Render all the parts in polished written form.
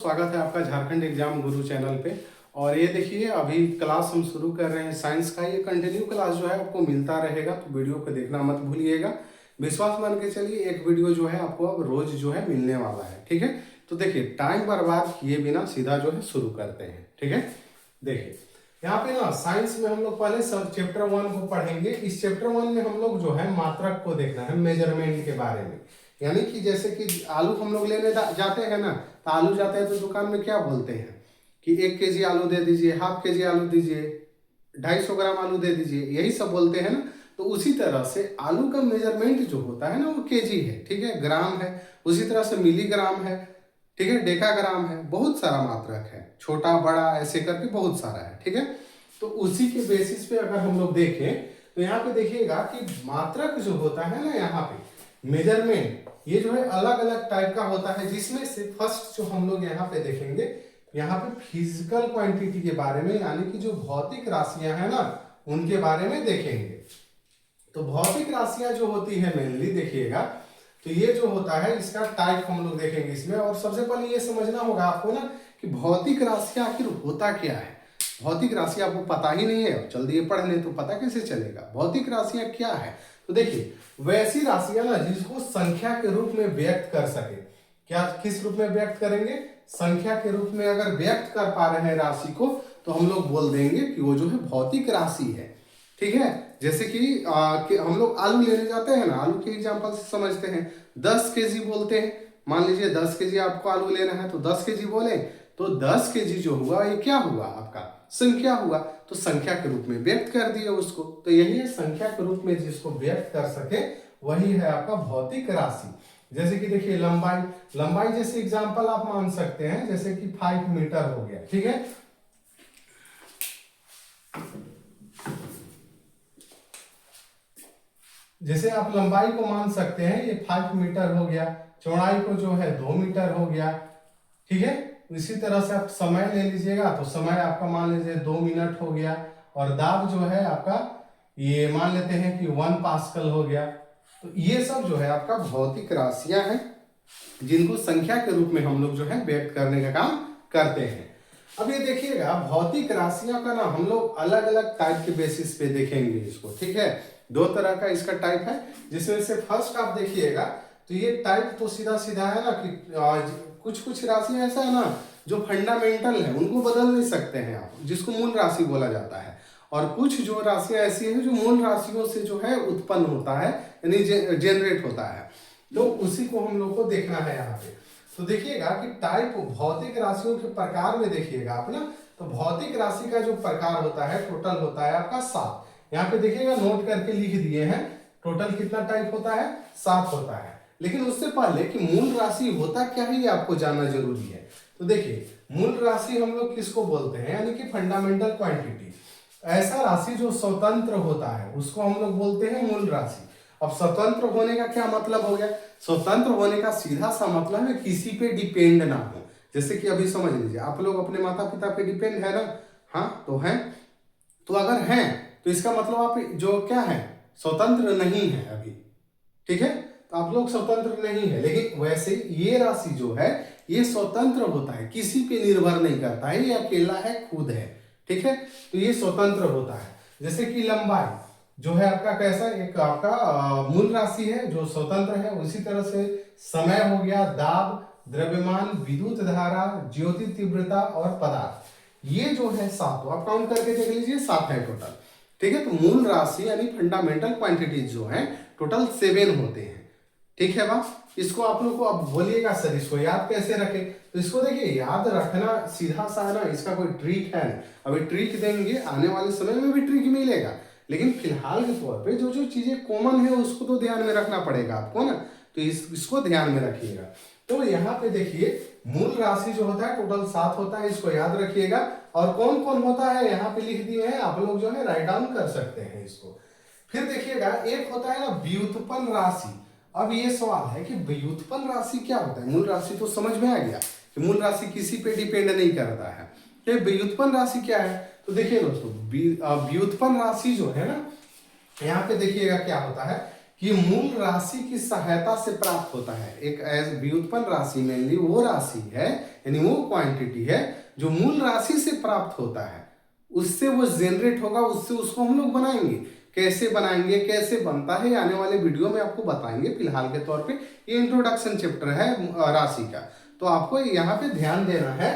स्वागत है आपका झारखंड एग्जाम गुरु चैनल पे। और ये देखिए अभी क्लास हम शुरू कर रहे हैं साइंस का। ये कंटिन्यू क्लास जो है आपको मिलता रहेगा, तो वीडियो को देखना मत भूलिएगा। विश्वास मान के चलिए एक वीडियो जो है आपको अब रोज जो है मिलने वाला है, ठीक है। तो देखिए टाइम बर्बाद किए बिना सीधा जो है शुरू करते हैं, ठीक है। देखिए यहाँ पे ना साइंस में हम लोग पहले सब चैप्टर 1 को पढ़ेंगे। इस चैप्टर 1 में हम लोग जो है मात्रक को देखना है, मेजरमेंट के बारे में। यानी कि जैसे कि आलू हम लोग लेने जाते हैं ना, तो आलू जाते हैं तो दुकान में क्या बोलते हैं कि 1 kg आलू दे दीजिए, हाफ kg आलू दीजिए, 250 ग्राम आलू दे दीजिए, यही सब बोलते हैं ना। तो उसी तरह से आलू का मेजरमेंट जो होता है ना वो केजी है, ठीक है, ग्राम है। उसी तरह से मिलीग्राम है, ठीक है, डेकाग्राम है, बहुत सारा मात्रक है, छोटा बड़ा ऐसे करके बहुत सारा है, ठीक है। तो उसी के बेसिस पे अगर हम लोग देखें तो यहाँ पे देखिएगा कि मात्रक जो होता है ना, यहाँ पे मेजरमेंट ये जो है अलग अलग टाइप का होता है, जिसमें से फर्स्ट जो हम लोग यहाँ पे देखेंगे, यहाँ पे फिजिकल क्वांटिटी के बारे में, यानी कि जो भौतिक राशियां हैं ना उनके बारे में देखेंगे। तो भौतिक राशियां जो होती है मेनली देखिएगा, तो ये जो होता है इसका टाइप हम लोग देखेंगे इसमें। और सबसे पहले ये समझना होगा आपको ना कि भौतिक राशियां आखिर होता क्या है। भौतिक राशि आपको पता ही नहीं है, चलिए पढ़ ले तो पता कैसे चलेगा भौतिक राशियां क्या है। तो देखिए वैसी राशियां ना जिसको संख्या के रूप में व्यक्त कर सके। क्या किस रूप में व्यक्त करेंगे? संख्या के रूप में अगर व्यक्त कर पा रहे हैं राशि को, तो हम लोग बोल देंगे कि वो जो है भौतिक राशि है, ठीक है। जैसे कि हम लोग आलू लेने जाते हैं ना, आलू के एग्जांपल से समझते हैं। 10 kg बोलते हैं, मान लीजिए 10 kg आपको आलू लेना है, तो 10 kg बोले तो 10 kg जो हुआ ये क्या हुआ आपका? संख्या हुआ। तो संख्या के रूप में व्यक्त कर दिए उसको। तो यही है संख्या के रूप में जिसको व्यक्त कर सके वही है आपका भौतिक राशि। जैसे कि देखिए लंबाई, लंबाई जैसे एग्जांपल आप मान सकते हैं, जैसे कि 5 मीटर हो गया, ठीक है। जैसे आप लंबाई को मान सकते हैं, ये 5 मीटर हो गया। चौड़ाई को जो है 2 मीटर हो गया, ठीक है। इसी तरह से आप समय ले लीजिएगा, तो समय आपका मान लीजिए 2 मिनट हो गया। और दाब जो है आपका ये मान लेते हैं कि 1 पास्कल हो गया। तो ये सब जो है आपका भौतिक राशियां हैं, जिनको संख्या के रूप में हम लोग जो है व्यक्त करने का काम करते हैं। अब ये देखिएगा भौतिक राशियां का ना हम लोग अलग अलग टाइप के बेसिस पे देखेंगे इसको, ठीक है। 2 तरह का इसका टाइप है, जिसमें से फर्स्ट आप देखिएगा तो ये टाइप तो सीधा सीधा है ना कि कुछ कुछ राशियां ऐसा है ना जो फंडामेंटल है, उनको बदल नहीं सकते हैं आप, जिसको मूल राशि बोला जाता है। और कुछ जो राशियां ऐसी हैं जो मूल राशियों से जो है उत्पन्न होता है, यानी जनरेट होता है। तो उसी को हम लोग को देखना है यहाँ पे। तो देखिएगा कि टाइप भौतिक राशियों के प्रकार में देखिएगा आप ना, तो भौतिक राशि का जो प्रकार होता है टोटल होता है आपका 7। यहाँ पे देखिएगा नोट करके लिख दिए हैं, टोटल कितना टाइप होता है? 7 होता है। लेकिन उससे पहले कि मूल राशि होता क्या है ये आपको जानना जरूरी है। तो देखिए मूल राशि हम लोग किसको बोलते हैं, यानी कि फंडामेंटल क्वांटिटी। ऐसा राशि जो स्वतंत्र होता है उसको हम लोग बोलते हैं मूल राशि। अब स्वतंत्र होने का क्या मतलब हो गया? स्वतंत्र होने का सीधा सा मतलब है किसी पे डिपेंड ना हो। जैसे कि अभी समझ लीजिए आप लोग अपने माता पिता पे डिपेंड है ना, हाँ तो है। तो अगर हैं तो इसका मतलब आप जो क्या है, स्वतंत्र नहीं है अभी, ठीक है। तो आप लोग स्वतंत्र नहीं है। लेकिन वैसे ये राशि जो है ये स्वतंत्र होता है, किसी पे निर्भर नहीं करता है, ये अकेला है, खुद है, ठीक है। तो ये स्वतंत्र होता है। जैसे कि लंबाई जो है आपका कैसा, एक आपका मूल राशि है जो स्वतंत्र है। उसी तरह से समय हो गया, दाब, द्रव्यमान, विद्युत धारा, ज्योति तीव्रता और पदार्थ, ये जो है 7। आप काउंट करके देख लीजिए 7 है टोटल, ठीक है। तो मूल राशि यानी फंडामेंटल क्वांटिटीज जो है टोटल 7 होते हैं, ठीक है बा। इसको आप लोग को अब बोलिएगा सर इसको याद कैसे रखें? तो इसको देखिए याद रखना सीधा सा है ना, इसका कोई ट्रिक है नहीं। अभी ट्रिक देंगे, आने वाले समय में भी ट्रिक मिलेगा, लेकिन फिलहाल के तौर पे जो जो चीजें कॉमन है उसको तो ध्यान में रखना पड़ेगा आपको ना। तो इसको ध्यान में रखिएगा। तो यहाँ पे देखिए मूल राशि जो होता है टोटल 7 होता है, इसको याद रखिएगा। और कौन कौन होता है यहाँ पे लिख दिए हैं, आप लोग जो है राइट डाउन कर सकते हैं इसको। फिर देखिएगा एक होता है ना व्युत्पन्न राशि। अब ये सवाल है कि व्युत्पन्न राशि क्या होता है? मूल राशि तो समझ में आ गया कि मूल राशि किसी पे डिपेंड नहीं करता है। तो व्युत्पन्न राशि क्या है? तो देखिए दोस्तों व्युत्पन्न राशि जो है ना, यहाँ पे देखिएगा क्या होता है कि मूल राशि की सहायता से प्राप्त होता है। एक व्युत्पन्न राशि मेनली वो राशि है, यानी वो क्वांटिटी है जो मूल राशि से प्राप्त होता है, उससे वो जनरेट होगा, उससे उसको हम लोग बनाएंगे। कैसे बनाएंगे, कैसे बनता है, आने वाले वीडियो में आपको बताएंगे। फिलहाल के तौर पे ये इंट्रोडक्शन चैप्टर है राशि का। तो आपको यहाँ पे ध्यान देना है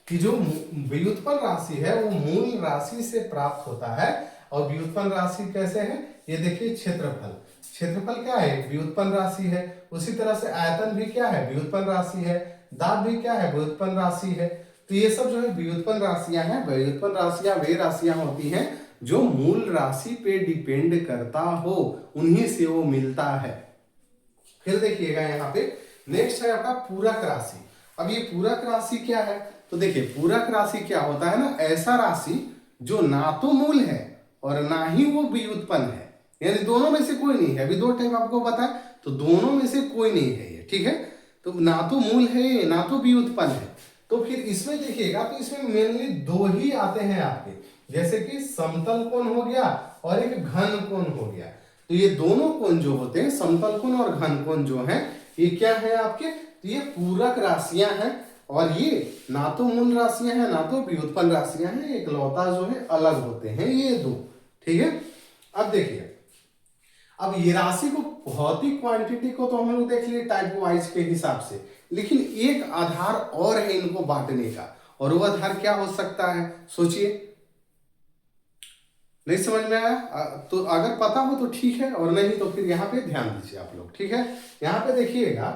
कि जो व्युत्पन्न राशि है वो मूल राशि से प्राप्त होता है। और व्युत्पन्न राशि कैसे है, ये देखिए क्षेत्रफल, क्षेत्रफल क्या है, व्युत्पन्न राशि है। उसी तरह से आयतन भी क्या है, व्युत्पन्न राशि है। दाब भी क्या है, व्युत्पन्न राशि है। तो ये सब जो है व्युत्पन्न राशियां हैं। व्युत्पन्न राशियां वे राशियां होती हैं जो मूल राशि पे डिपेंड करता हो, उन्हीं से वो मिलता है। फिर देखिएगा यहाँ पे नेक्स्ट है आपका पूरक राशि। अब ये पूरक राशि क्या है, तो देखिए पूरक राशि क्या होता है ना, ऐसा राशि जो ना तो मूल है और ना ही वो व्युत्पन्न है, यानी दोनों में से कोई नहीं है। अभी दो टाइप आपको बताया, तो दोनों में से कोई नहीं है ये, ठीक है। तो ना तो मूल है ना तो व्युत्पन्न है। तो फिर इसमें देखिएगा, तो इसमें मेनली दो ही आते हैं आपके, जैसे कि समतल कोण हो गया और एक घन कोण हो गया। तो ये दोनों कोण जो होते हैं, समतल कोण और घन कोण जो है, ये क्या है आपके, तो ये पूरक राशियां हैं। और ये ना तो मूल राशियां हैं ना तो व्युत्पन्न राशियां हैं, एक लौता जो है अलग होते हैं ये दो, ठीक है। अब देखिए, अब ये राशि को भौतिक क्वांटिटी को तो हम लोग देख लिए टाइप वाइज के हिसाब से, लेकिन एक आधार और है इनको बांटने का, और वो आधार क्या हो सकता है, सोचिए। नहीं समझ में आया तो अगर पता हो तो ठीक है, और नहीं तो फिर यहाँ पे ध्यान दीजिए आप लोग, ठीक है। यहाँ पे देखिएगा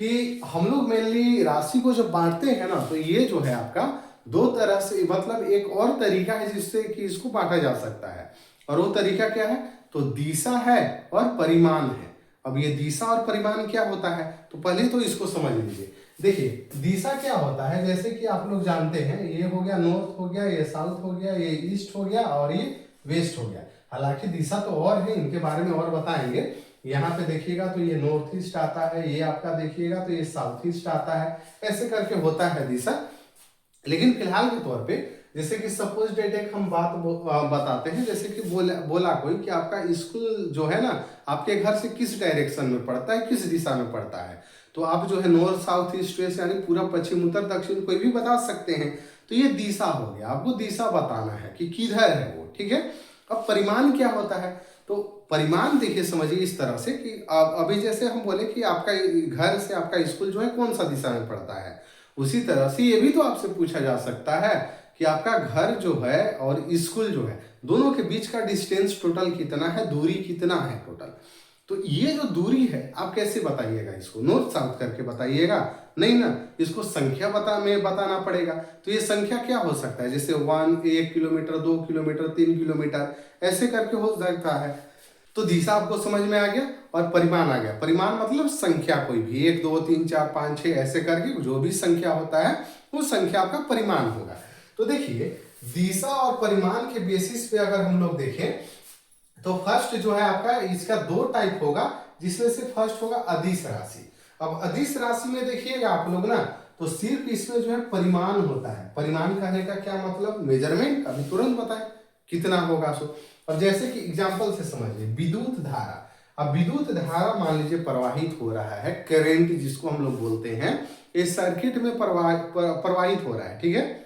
कि हम लोग मेनली राशि को जब बांटते हैं ना, तो ये जो है आपका दो तरह से, मतलब एक और तरीका है जिससे कि इसको बांटा जा सकता है। और वो तरीका क्या है, तो दिशा है और परिमाण है। अब ये दिशा और परिमाण क्या होता है, तो पहले तो इसको समझ लीजिए। देखिए दिशा क्या होता है, जैसे कि आप लोग जानते हैं, ये हो गया नॉर्थ हो गया, ये साउथ हो गया, ये ईस्ट हो गया और ये वेस्ट हो गया। हालांकि दिशा तो और है, इनके बारे में और बताएंगे। यहाँ पे देखिएगा तो ये नॉर्थ ईस्ट आता है, ये आपका देखिएगा तो ये साउथ ईस्ट आता है, ऐसे करके होता है दिशा। लेकिन फिलहाल के तौर पे जैसे कि सपोज डेट एक हम बात बताते हैं, जैसे कि बोला कोई कि आपका स्कूल जो है ना आपके घर से किस डायरेक्शन में पड़ता है, किस दिशा में पड़ता है, तो आप जो है नॉर्थ साउथ ईस्ट वेस्ट यानी पूरा पश्चिम उत्तर दक्षिण कोई भी बता सकते हैं। तो ये दिशा हो गया, आपको दिशा बताना है कि किधर है वो, ठीक है। अब परिमाण क्या होता है, तो परिमाण देखिए समझिए इस तरह से कि अभी जैसे हम बोले कि आपका घर से आपका स्कूल जो है कौन सा दिशा में पड़ता है, उसी तरह से ये भी तो आपसे पूछा जा सकता है कि आपका घर जो है और स्कूल जो है दोनों के बीच का डिस्टेंस टोटल कितना है, दूरी कितना है टोटल। तो ये जो दूरी है आप कैसे बताइएगा, इसको नॉर्थ साउथ करके बताइएगा, नहीं ना, इसको संख्या बताना पड़ेगा। तो ये संख्या क्या हो सकता है, जैसे 1 किलोमीटर 2 किलोमीटर 3 किलोमीटर ऐसे करके हो सकता है। तो दिशा आपको समझ में आ गया और परिमाण आ गया। परिमाण मतलब संख्या कोई भी 1 2 3 4 5 6 ऐसे करके जो भी संख्या होता है वो संख्या आपका परिमाण होगा। तो देखिए दिशा और परिमाण के बेसिस पे अगर हम लोग देखें तो फर्स्ट जो है आपका इसका दो टाइप होगा, जिसमें से फर्स्ट होगा अदिश राशि। अब अदिश राशि में देखिएगा आप लोग ना, तो सिर्फ इसमें जो है परिमाण होता है। परिमाण कहने का क्या मतलब, मेजरमेंट, अभी तुरंत बताए कितना होगा सो। अब जैसे कि एग्जांपल से समझिए, विद्युत धारा। अब विद्युत धारा मान लीजिए प्रवाहित हो रहा है, करंट जिसको हम लोग बोलते हैं, इस सर्किट में प्रवाहित हो रहा है, ठीक है।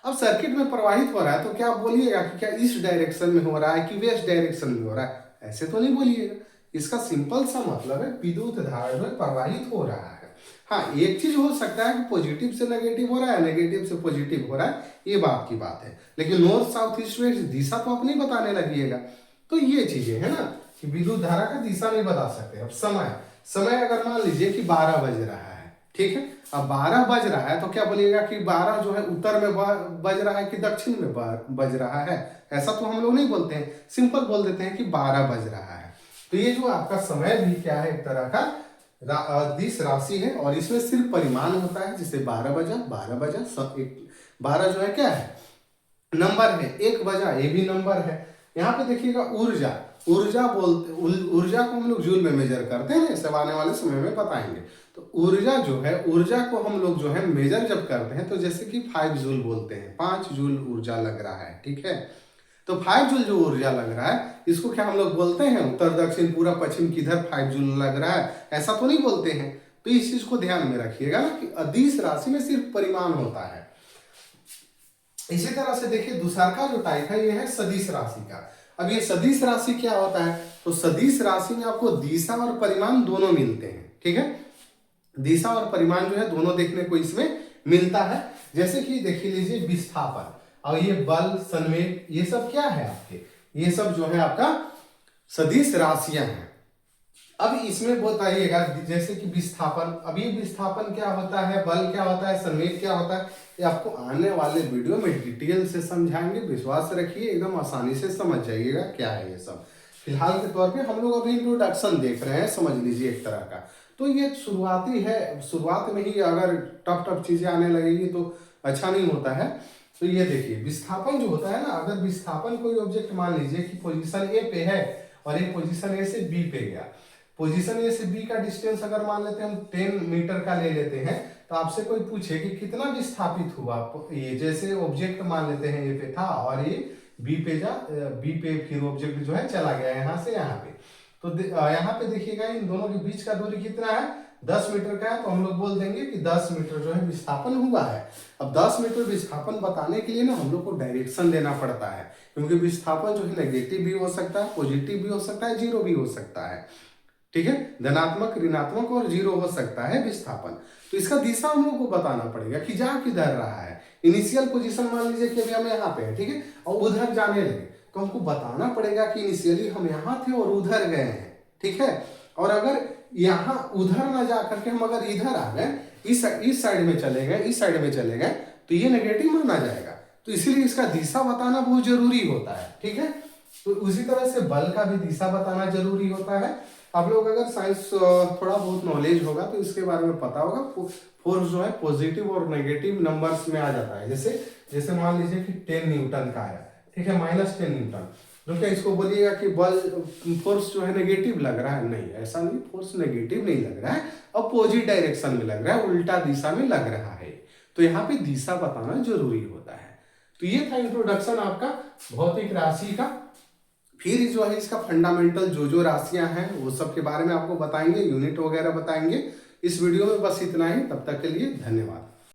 अब सर्किट में प्रवाहित हो रहा है तो क्या आप बोलिएगा कि क्या इस डायरेक्शन में हो रहा है कि वेस्ट डायरेक्शन में हो रहा है, ऐसे तो नहीं बोलिएगा। इसका सिंपल सा मतलब है विद्युत धारा में प्रवाहित हो रहा है। हाँ एक चीज हो सकता है कि पॉजिटिव से नेगेटिव हो रहा है, नेगेटिव से पॉजिटिव हो रहा है, ये बात की बात है। लेकिन नॉर्थ साउथ ईस्ट वेस्ट दिशा तो आप नहीं बताने लगिएगा। तो ये चीजें है ना कि विद्युत धारा का दिशा नहीं बता सकते। अब समय अगर मान लीजिए कि 12 बज रहा है, ठीक है। अब 12 बज रहा है तो क्या बोलिएगा कि 12 जो है उत्तर में बज रहा है कि दक्षिण में बज रहा है, ऐसा तो हम लोग नहीं बोलते हैं, सिंपल बोल देते हैं कि 12 बज रहा है। तो ये जो आपका समय भी क्या है, एक तरह का अदिश राशि है, और इसमें सिर्फ परिमाण होता है, जैसे 12 बजा 12 बजा, सब एक 12 जो है क्या है, नंबर है, 1 बजा ये भी नंबर है। यहाँ पे देखिएगा ऊर्जा, ऊर्जा को हम लोग जूल में मेजर करते हैं, सब आने वाले समय में बताएंगे। तो ऊर्जा जो है, ऊर्जा को हम लोग जो है मेजर जब करते हैं तो जैसे कि 5 जूल बोलते हैं, 5 जूल ऊर्जा लग रहा है, ठीक है। तो 5 जूल जो ऊर्जा लग रहा है, इसको क्या हम लोग बोलते हैं उत्तर दक्षिण पूरा पश्चिम किधर 5 जूल लग रहा है, ऐसा तो नहीं बोलते हैं। तो इस चीज को ध्यान में रखिएगा ना कि अदिश राशि में सिर्फ परिमाण होता है। इसी तरह से देखिए दूसरा का जो टाइप है ये है सदिश राशि का। अब ये सदिश राशि क्या होता है, तो सदिश राशि में आपको दिशा और परिमाण दोनों मिलते हैं, ठीक है। दिशा और परिमाण जो है दोनों देखने को इसमें मिलता है। जैसे कि देखिए लीजिए विस्थापन और ये बल संवेग ये सब क्या है आपके, ये सब जो है आपका सदिश राशियां हैं। अब इसमें बताइएगा जैसे कि विस्थापन, अब ये विस्थापन क्या होता है, बल क्या होता है, संवेग क्या होता है, ये आपको आने वाले वीडियो में डिटेल से समझाएंगे। विश्वास रखिए एकदम आसानी से समझ जाइएगा क्या है ये सब। फिलहाल के तौर पे हम लोग अभी इंट्रोडक्शन देख रहे हैं, समझ लीजिए एक तरह का। तो ये शुरुआती है, शुरुआत में ही अगर टफ चीजें आने लगेगी तो अच्छा नहीं होता है। तो ये देखिए विस्थापन जो होता है ना, अगर विस्थापन कोई ऑब्जेक्ट मान लीजिए कि पोजीशन ए पे है और एक पोजीशन ए से बी पे गया, पोजीशन ए से बी का डिस्टेंस अगर मान लेते हैं हम 10 मीटर का ले लेते हैं, तो आपसे कोई पूछे कि कितना विस्थापित हुआ, ये जैसे ऑब्जेक्ट मान लेते हैं ए पे था और ये बी पे फिर ऑब्जेक्ट जो है चला गया यहाँ से यहाँ पे, तो यहाँ पे देखिएगा इन दोनों के बीच का दूरी कितना है, 10 मीटर का है। तो हम लोग बोल देंगे कि 10 मीटर जो है विस्थापन हुआ है। अब 10 मीटर विस्थापन बताने के लिए ना हम लोग को डायरेक्शन देना पड़ता है, क्योंकि विस्थापन जो है नेगेटिव भी हो सकता है, पॉजिटिव भी हो सकता है, जीरो भी हो सकता है, ठीक है। धनात्मक, ऋणात्मक और जीरो हो सकता है विस्थापन। तो इसका दिशा हम लोग को बताना पड़ेगा कि जा किधर रहा है। इनिशियल पोजीशन मान लीजिए कि अभी हम यहाँ पे हैं, ठीक है, और उधर जाने लगे तो हमको बताना पड़ेगा कि इनिशियली हम यहाँ थे और उधर गए हैं, ठीक है। और अगर यहाँ उधर ना जा करके हम अगर इधर आ गए, इस साइड में चले गए, इस साइड में चले गए, तो ये नेगेटिव माना जाएगा। तो इसीलिए इसका दिशा बताना बहुत जरूरी होता है, ठीक है। तो उसी तरह से बल का भी दिशा बताना जरूरी होता है। आप लोग अगर साइंस थोड़ा बहुत नॉलेज होगा तो इसके बारे में पता होगा। फोर्स जो है पॉजिटिव और नेगेटिव नंबर्स में आ जाता है। जैसे मान लीजिए कि 10 न्यूटन का है, ठीक है, -10 न्यूटन, तो क्या इसको बोलिएगा कि बल फोर्स जो है नेगेटिव लग रहा है, नहीं, ऐसा नहीं, फोर्स नेगेटिव नहीं लग रहा है, अपोजिट डायरेक्शन में लग रहा है, उल्टा दिशा में लग रहा है। तो यहाँ पे दिशा बताना जरूरी होता है। तो ये था इंट्रोडक्शन आपका भौतिक राशि का। फिर जो है इसका फंडामेंटल जो राशियां हैं वो सब के बारे में आपको बताएंगे, यूनिट वगैरह बताएंगे। इस वीडियो में बस इतना ही, तब तक के लिए धन्यवाद।